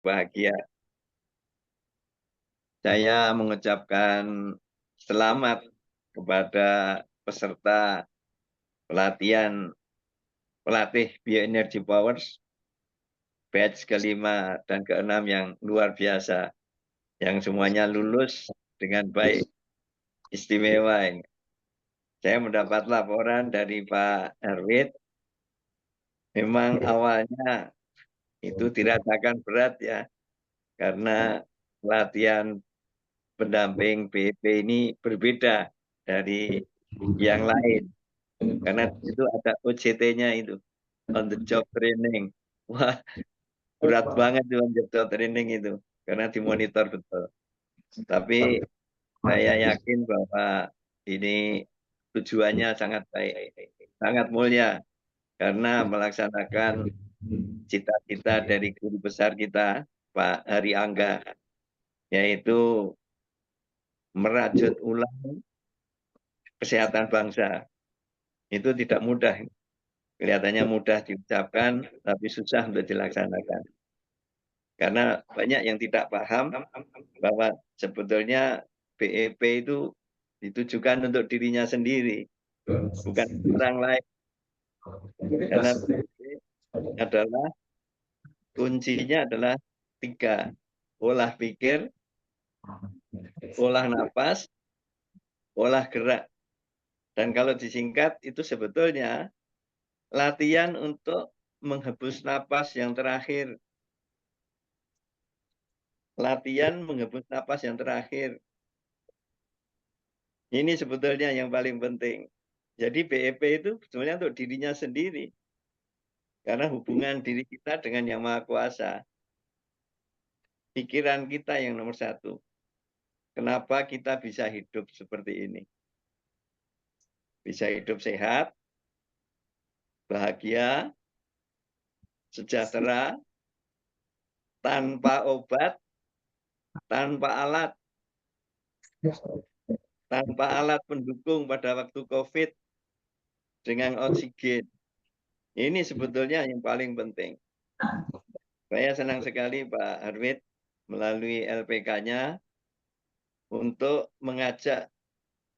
bahagia. Saya mengucapkan selamat kepada peserta pelatihan pelatih Bioenergy Powers batch kelima dan keenam yang luar biasa, yang semuanya lulus dengan baik, istimewa ini. Saya mendapat laporan dari Pak Arwit, memang awalnya itu dirasakan berat ya, karena pelatihan pendamping BEP ini berbeda dari yang lain. Karena itu ada OJT-nya itu, on the job training. Wah, berat banget itu on the job training itu, karena dimonitor betul. Tapi saya yakin bahwa ini tujuannya sangat baik, sangat mulia, karena melaksanakan cita-cita dari guru besar kita, Pak Hari Angga, yaitu merajut ulang kesehatan bangsa. Itu tidak mudah. Kelihatannya mudah diucapkan, tapi susah untuk dilaksanakan. Karena banyak yang tidak paham bahwa sebetulnya BEP itu ditujukan untuk dirinya sendiri, bukan orang lain. Karena BEP adalah kuncinya adalah 3. Olah pikir, olah napas, olah gerak. Dan kalau disingkat itu sebetulnya latihan untuk menghembus napas yang terakhir. Latihan menghembus napas yang terakhir. Ini sebetulnya yang paling penting. Jadi BEP itu sebenarnya untuk dirinya sendiri. Karena hubungan diri kita dengan Yang Maha Kuasa. Pikiran kita yang nomor 1. Kenapa kita bisa hidup seperti ini? Bisa hidup sehat, bahagia, sejahtera, tanpa obat, tanpa alat. Tanpa alat pendukung pada waktu COVID, dengan oksigen. Ini sebetulnya yang paling penting. Saya senang sekali Pak Arwit melalui LPK-nya untuk mengajak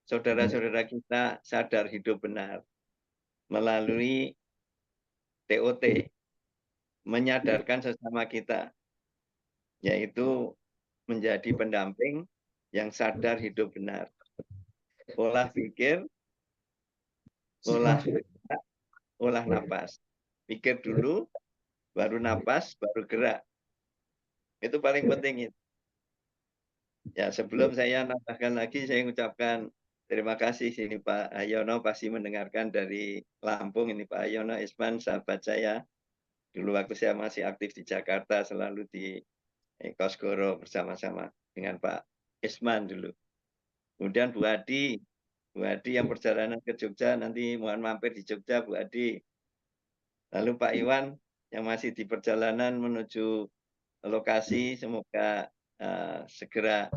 saudara-saudara kita sadar hidup benar melalui TOT, menyadarkan sesama kita, yaitu menjadi pendamping yang sadar hidup benar. Olah pikir, olah gerak, olah napas. Pikir dulu, baru napas, baru gerak. Itu paling penting itu. Ya, sebelum saya nambahkan lagi, saya mengucapkan terima kasih sini Pak Ayono, pasti mendengarkan dari Lampung ini Pak Ayono Isman, sahabat saya. Dulu waktu saya masih aktif di Jakarta, selalu di Kosgoro bersama-sama dengan Pak Isman dulu. Kemudian Bu Adi yang perjalanan ke Jogja, nanti mohon mampir di Jogja Bu Adi. Lalu Pak Iwan yang masih di perjalanan menuju lokasi, semoga segera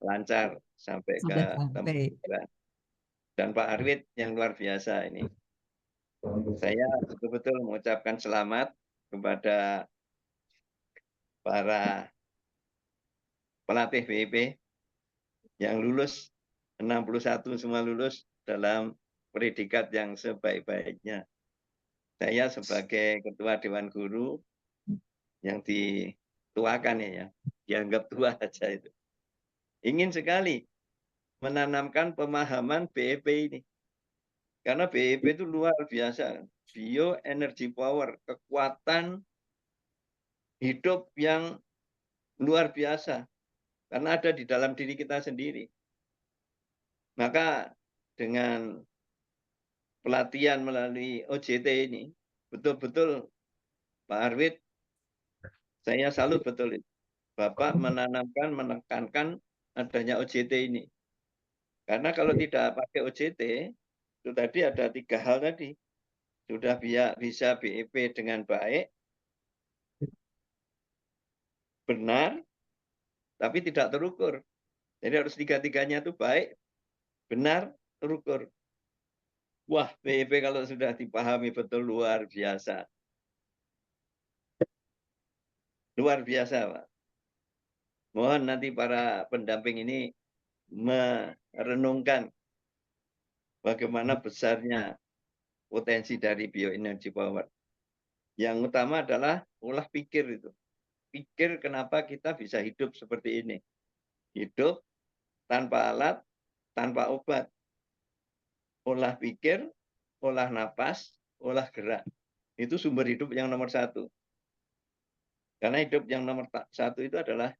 lancar sampai ke Sudah tempat sampai. tujuan. Dan Pak Arwit yang luar biasa ini. Saya betul-betul mengucapkan selamat kepada para pelatih BEP yang lulus, 61 semua lulus dalam predikat yang sebaik-baiknya. Saya sebagai Ketua Dewan Guru yang dituakan ya, dianggap tua saja itu. Ingin sekali menanamkan pemahaman BEP ini. Karena BEP itu luar biasa. Bioenergy power, kekuatan hidup yang luar biasa. Karena ada di dalam diri kita sendiri. Maka dengan pelatihan melalui OJT ini, betul-betul Pak Arwit, saya salut betul itu. Bapak menanamkan, menekankan adanya OJT ini. Karena kalau tidak pakai OJT, itu tadi ada 3 hal tadi. Sudah bisa BEP dengan baik, benar, tapi tidak terukur. Jadi harus 3-tiganya itu baik, benar, terukur. Wah, BEP kalau sudah dipahami betul luar biasa. Luar biasa, Pak. Mohon nanti para pendamping ini merenungkan bagaimana besarnya potensi dari bioenergy power. Yang utama adalah olah pikir itu. Pikir kenapa kita bisa hidup seperti ini. Hidup tanpa alat, tanpa obat. Olah pikir, olah napas, olah gerak. Itu sumber hidup yang nomor satu. Karena hidup yang nomor satu itu adalah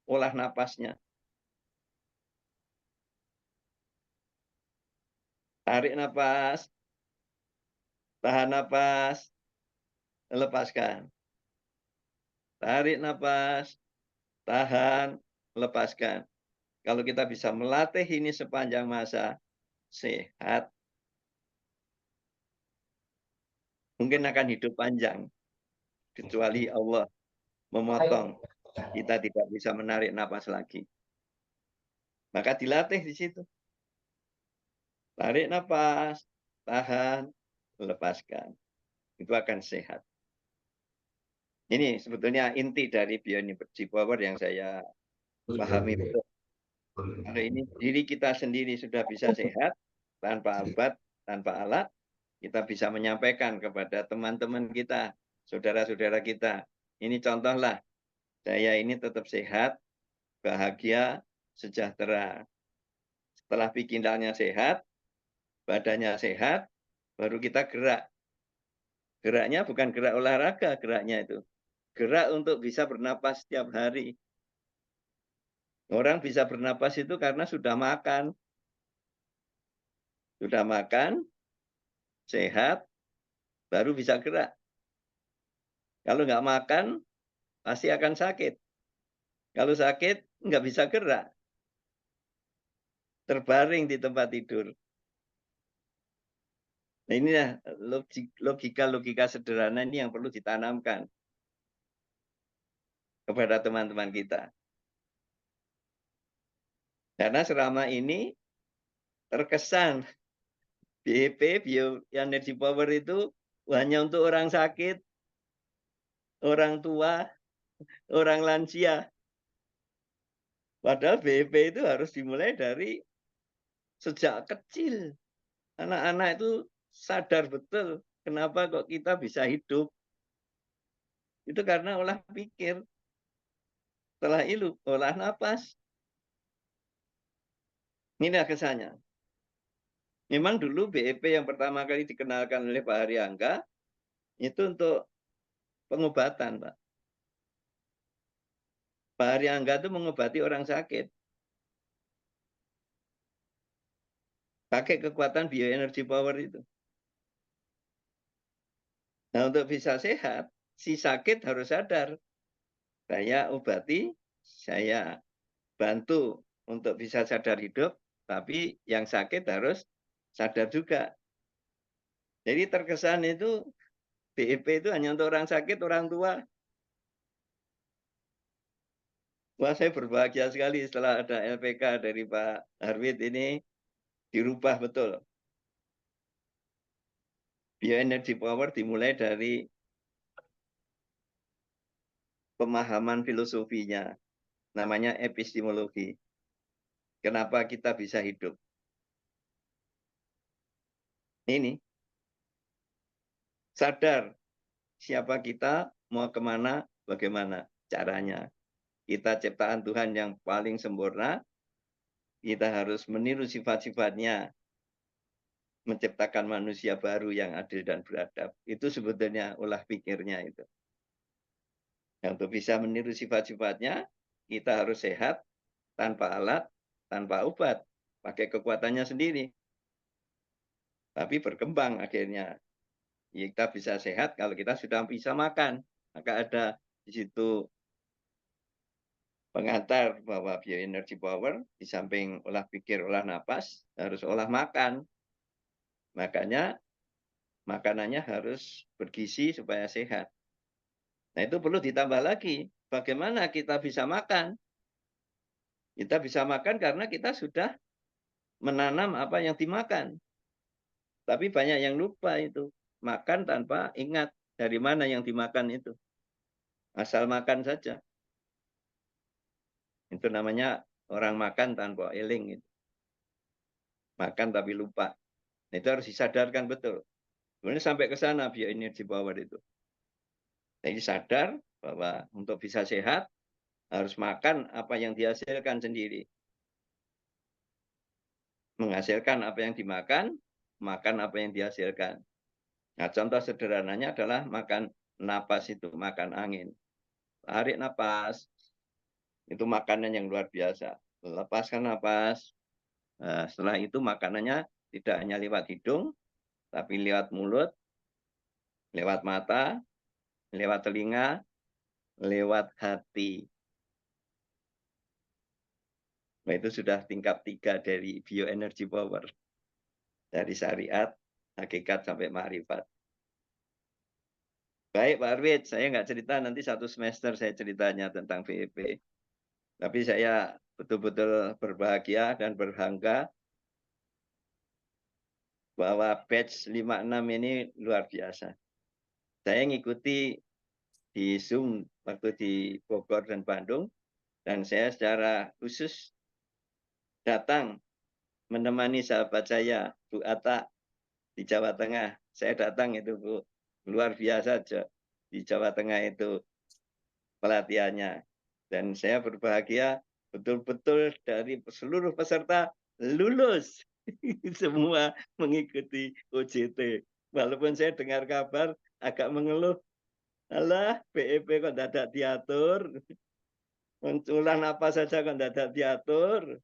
olah napasnya. Tarik napas, tahan napas, lepaskan. Tarik napas, tahan, lepaskan. Kalau kita bisa melatih ini sepanjang masa, sehat, mungkin akan hidup panjang. Kecuali Allah memotong, kita tidak bisa menarik napas lagi. Maka dilatih di situ. Tarik napas, tahan, lepaskan. Itu akan sehat. Ini sebetulnya inti dari bioenergy power yang saya pahami betul. Kalau ini diri kita sendiri sudah bisa sehat, tanpa obat, tanpa alat, kita bisa menyampaikan kepada teman-teman kita, saudara-saudara kita. Ini contohlah, saya ini tetap sehat, bahagia, sejahtera. Setelah pikirannya sehat, badannya sehat, baru kita gerak. Geraknya bukan gerak olahraga, geraknya itu. Gerak untuk bisa bernapas setiap hari. Orang bisa bernapas itu karena sudah makan. Sudah makan, sehat, baru bisa gerak. Kalau nggak makan, pasti akan sakit. Kalau sakit, nggak bisa gerak. Terbaring di tempat tidur. Nah, inilah logika-logika sederhana ini yang perlu ditanamkan kepada teman-teman kita. Karena selama ini terkesan BEP, Bioenergy Power itu hanya untuk orang sakit, orang tua, orang lansia. Padahal BEP itu harus dimulai dari sejak kecil. Anak-anak itu sadar betul kenapa kok kita bisa hidup. Itu karena olah pikir. Setelah itu, olah napas. Inilah kesannya. Memang dulu BEP yang pertama kali dikenalkan oleh Pak Haryangga, itu untuk pengobatan, Pak. Pak Haryangga itu mengobati orang sakit. Pakai kekuatan bioenergy power itu. Nah, untuk bisa sehat, si sakit harus sadar. Saya obati, saya bantu untuk bisa sadar hidup, tapi yang sakit harus sadar juga. Jadi terkesan itu BEP itu hanya untuk orang sakit, orang tua. Wah, saya berbahagia sekali setelah ada LPK dari Pak Harwit ini dirubah betul. Bioenergy power dimulai dari pemahaman filosofinya, namanya epistemologi. Kenapa kita bisa hidup? Ini sadar siapa kita, mau kemana, bagaimana caranya. Kita ciptaan Tuhan yang paling sempurna, kita harus meniru sifat-sifatnya, menciptakan manusia baru yang adil dan beradab. Itu sebetulnya olah pikirnya itu. Nah, untuk bisa meniru sifat-sifatnya, kita harus sehat, tanpa alat, tanpa obat, pakai kekuatannya sendiri. Tapi berkembang akhirnya. Kita bisa sehat kalau kita sudah bisa makan. Maka ada di situ pengantar bahwa bioenergy power di samping olah pikir, olah napas, harus olah makan. Makanya makanannya harus bergizi supaya sehat. Nah, itu perlu ditambah lagi. Bagaimana kita bisa makan? Kita bisa makan karena kita sudah menanam apa yang dimakan. Tapi banyak yang lupa itu. Makan tanpa ingat dari mana yang dimakan itu. Asal makan saja. Itu namanya orang makan tanpa eling. Makan tapi lupa. Nah, itu harus disadarkan betul. Kemudian sampai ke sana bioenergy power itu. Jadi sadar bahwa untuk bisa sehat harus makan apa yang dihasilkan sendiri. Menghasilkan apa yang dimakan, makan apa yang dihasilkan. Nah, contoh sederhananya adalah makan napas itu, makan angin. Tarik napas, itu makanan yang luar biasa. Lepaskan napas, nah, setelah itu makanannya tidak hanya lewat hidung, tapi lewat mulut, lewat mata, lewat telinga, lewat hati. Nah, itu sudah tingkat 3 dari bioenergy power. Dari syariat, hakikat, sampai ma'rifat. Baik Pak Arwid, saya nggak cerita, nanti satu semester saya ceritanya tentang VEP. Tapi saya betul-betul berbahagia dan berbangga bahwa batch 56 ini luar biasa. Saya ngikuti di Zoom waktu di Bogor dan Bandung, dan saya secara khusus datang menemani sahabat saya, Bu Atta, di Jawa Tengah. Saya datang itu, Bu. Luar biasa di Jawa Tengah itu pelatihannya. Dan saya berbahagia betul-betul dari seluruh peserta lulus. Semua mengikuti OJT. Walaupun saya dengar kabar agak mengeluh, alah BEP kok tidak diatur, munculan apa saja kok tidak diatur.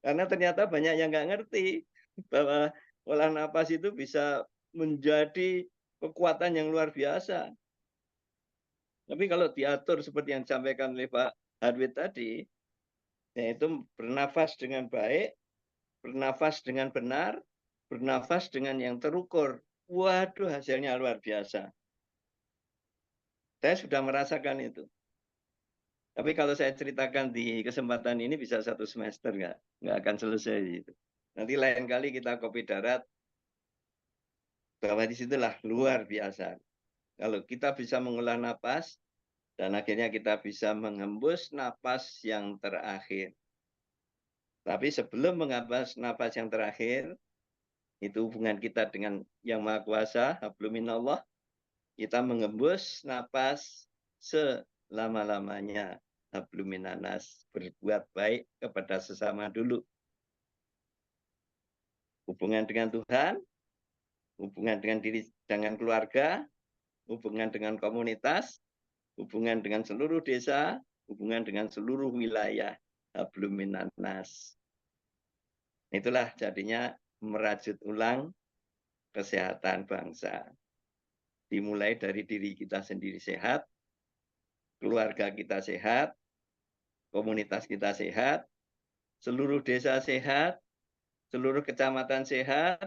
Karena ternyata banyak yang nggak ngerti bahwa olah napas itu bisa menjadi kekuatan yang luar biasa. Tapi kalau diatur seperti yang disampaikan oleh Pak Harwit tadi, yaitu bernafas dengan baik, bernafas dengan benar, bernafas dengan yang terukur. Waduh, hasilnya luar biasa. Saya sudah merasakan itu. Tapi kalau saya ceritakan di kesempatan ini bisa satu semester, nggak akan selesai itu. Nanti lain kali kita kopi darat, bahwa disitulah luar biasa. Kalau kita bisa mengolah napas, dan akhirnya kita bisa menghembus napas yang terakhir. Tapi sebelum menghembus napas yang terakhir, itu hubungan kita dengan Yang Maha Kuasa, habluminallah, kita menghembus napas selama-lamanya. Habluminanas, berbuat baik kepada sesama dulu. Hubungan dengan Tuhan, hubungan dengan diri, dengan keluarga, hubungan dengan komunitas, hubungan dengan seluruh desa, hubungan dengan seluruh wilayah. Habluminanas. Itulah jadinya merajut ulang kesehatan bangsa. Dimulai dari diri kita sendiri sehat, keluarga kita sehat, komunitas kita sehat, seluruh desa sehat, seluruh kecamatan sehat,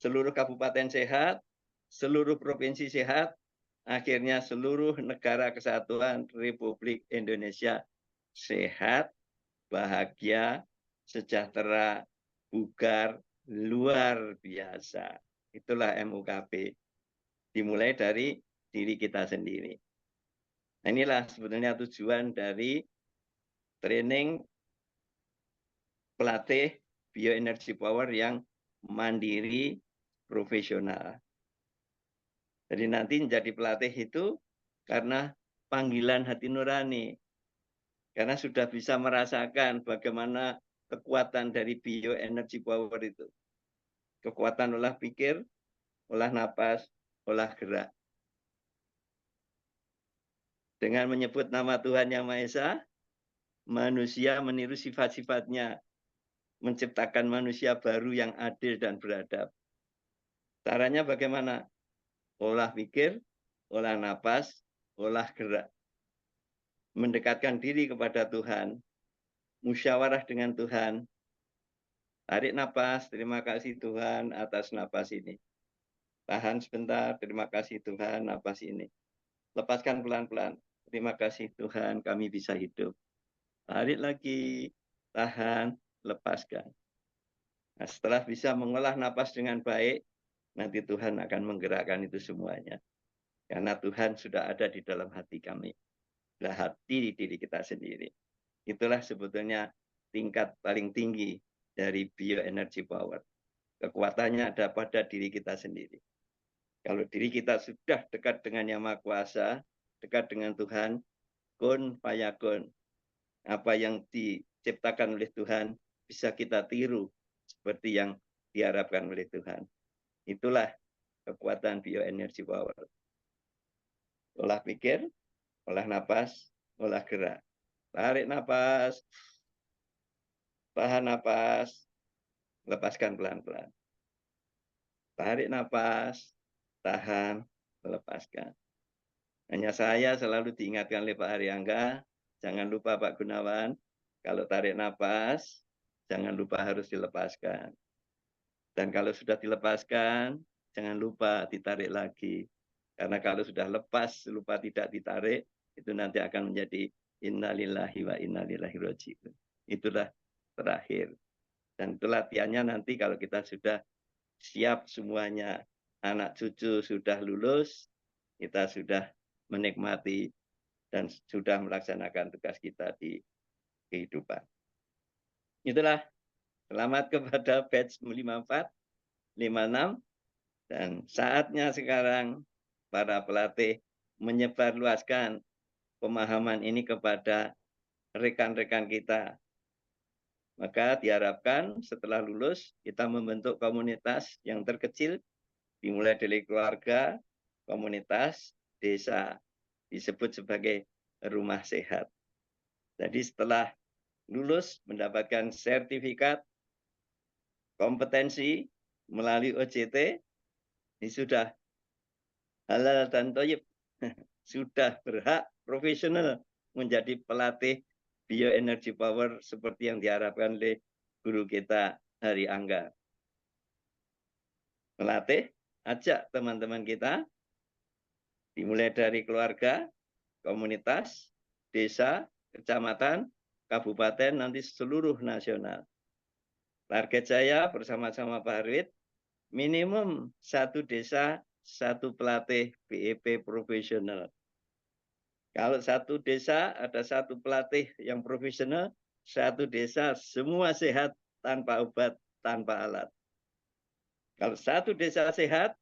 seluruh kabupaten sehat, seluruh provinsi sehat, akhirnya seluruh negara kesatuan Republik Indonesia sehat, bahagia, sejahtera, bugar, luar biasa. Itulah MUKP. Dimulai dari diri kita sendiri. Nah, inilah sebetulnya tujuan dari training pelatih bioenergy power yang mandiri, profesional. Jadi nanti menjadi pelatih itu karena panggilan hati nurani. Karena sudah bisa merasakan bagaimana kekuatan dari bioenergy power itu. Kekuatan olah pikir, olah napas, olah gerak. Dengan menyebut nama Tuhan Yang Maha Esa, manusia meniru sifat-sifatnya, menciptakan manusia baru yang adil dan beradab. Caranya bagaimana? Olah pikir, olah napas, olah gerak. Mendekatkan diri kepada Tuhan, musyawarah dengan Tuhan. Tarik napas, terima kasih Tuhan atas napas ini. Tahan sebentar, terima kasih Tuhan napas ini. Lepaskan pelan-pelan. Terima kasih Tuhan kami bisa hidup. Tarik lagi, tahan, lepaskan. Nah, setelah bisa mengolah napas dengan baik, nanti Tuhan akan menggerakkan itu semuanya. Karena Tuhan sudah ada di dalam hati kami. Nah, hati di diri kita sendiri. Itulah sebetulnya tingkat paling tinggi dari bioenergy power. Kekuatannya ada pada diri kita sendiri. Kalau diri kita sudah dekat dengan Yang Maha Kuasa, dekat dengan Tuhan, kun fayakun. Apa yang diciptakan oleh Tuhan bisa kita tiru seperti yang diharapkan oleh Tuhan. Itulah kekuatan bioenergy power. Olah pikir, olah napas, olah gerak. Tarik napas, tahan napas, lepaskan pelan-pelan. Tarik napas, tahan, lepaskan. Hanya saya selalu diingatkan oleh Pak Haryangga, jangan lupa Pak Gunawan, kalau tarik napas, jangan lupa harus dilepaskan. Dan kalau sudah dilepaskan, jangan lupa ditarik lagi. Karena kalau sudah lepas, lupa tidak ditarik, itu nanti akan menjadi innalillahi wa inna ilaihi raji'un. Itulah terakhir. Dan itu latihannya nanti kalau kita sudah siap semuanya, anak cucu sudah lulus, kita sudah menikmati dan sudah melaksanakan tugas kita di kehidupan. Itulah, selamat kepada batch 54, 56, dan saatnya sekarang para pelatih menyebarluaskan pemahaman ini kepada rekan-rekan kita. Maka diharapkan setelah lulus kita membentuk komunitas yang terkecil, dimulai dari keluarga, komunitas, desa, disebut sebagai rumah sehat. Jadi setelah lulus mendapatkan sertifikat kompetensi melalui OJT, ini sudah halal dan thayyib, sudah berhak profesional menjadi pelatih bioenergy power seperti yang diharapkan oleh guru kita Haryangga. Melatih, ajak teman-teman kita, dimulai dari keluarga, komunitas, desa, kecamatan, kabupaten, nanti seluruh nasional. Target saya bersama-sama Pak Harwit, minimum satu desa, satu pelatih BEP profesional. Kalau satu desa ada satu pelatih yang profesional, satu desa semua sehat tanpa obat, tanpa alat. Kalau satu desa sehat,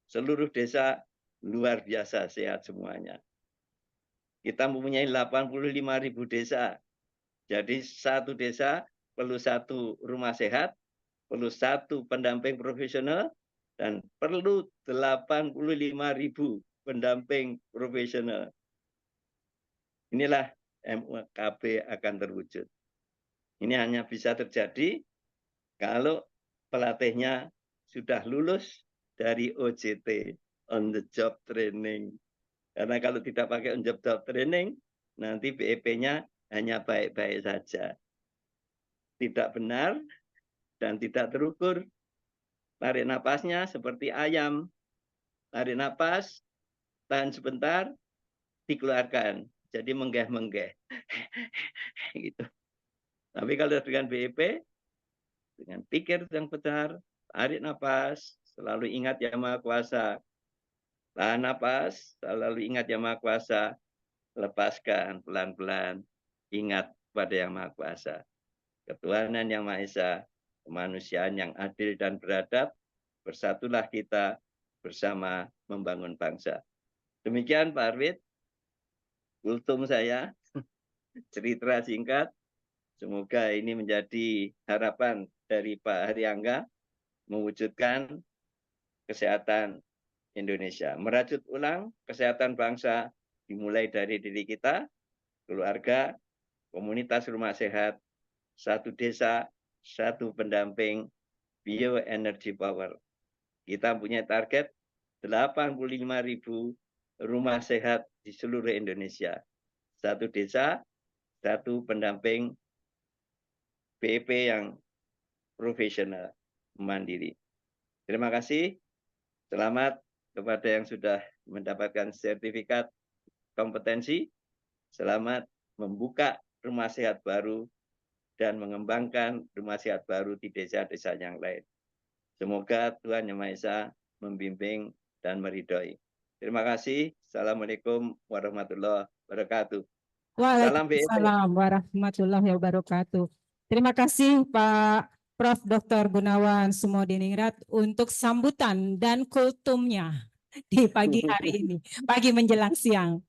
seluruh desa luar biasa sehat semuanya. Kita mempunyai 85.000 desa. Jadi satu desa perlu satu rumah sehat, perlu satu pendamping profesional, dan perlu 85.000 pendamping profesional. Inilah MUKB akan terwujud. Ini hanya bisa terjadi kalau pelatihnya sudah lulus dari OJT, on the job training. Karena kalau tidak pakai on the job training, nanti BEP-nya hanya baik-baik saja. Tidak benar dan tidak terukur. Tarik napasnya seperti ayam. Tarik napas, tahan sebentar, dikeluarkan. Jadi menggeh-menggeh. Gitu. Tapi kalau dengan BEP, dengan pikir yang benar, tarik napas, selalu ingat Yang Maha Kuasa. Tahan napas, selalu ingat Yang Maha Kuasa. Lepaskan pelan-pelan, ingat pada Yang Maha Kuasa. Ketuhanan Yang Maha Esa, kemanusiaan yang adil dan beradab, bersatulah kita bersama membangun bangsa. Demikian Pak Arwid, kultum saya, cerita singkat. Semoga ini menjadi harapan dari Pak Haryangga mewujudkan kesehatan Indonesia. Merajut ulang kesehatan bangsa dimulai dari diri kita, keluarga, komunitas rumah sehat, satu desa, satu pendamping, bioenergy power. Kita punya target 85.000 rumah sehat di seluruh Indonesia. Satu desa, satu pendamping BEP yang profesional, mandiri. Terima kasih. Selamat kepada yang sudah mendapatkan sertifikat kompetensi. Selamat membuka rumah sehat baru dan mengembangkan rumah sehat baru di desa-desa yang lain. Semoga Tuhan Yang Maha Esa membimbing dan meridhoi. Terima kasih. Assalamualaikum warahmatullahi wabarakatuh. Salam BEP. Waalaikumsalam warahmatullahi wabarakatuh. Terima kasih Pak Prof. Dr. Gunawan Sumodiningrat untuk sambutan dan kultumnya di pagi hari ini, pagi menjelang siang.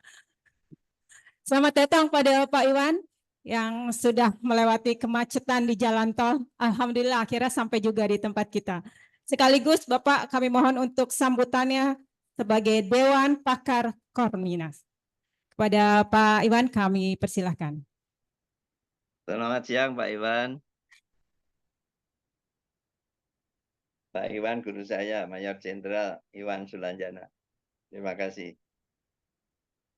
Selamat datang pada Pak Iwan yang sudah melewati kemacetan di jalan tol. Alhamdulillah akhirnya sampai juga di tempat kita. Sekaligus Bapak kami mohon untuk sambutannya sebagai Dewan Pakar Korminas. Kepada Pak Iwan kami persilahkan. Selamat siang Pak Iwan. Pak Iwan guru saya, Mayor Jenderal Iwan Sulanjana. Terima kasih.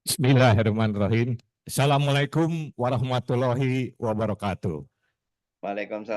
Bismillahirrahmanirrahim. Assalamualaikum warahmatullahi wabarakatuh. Waalaikumsalam.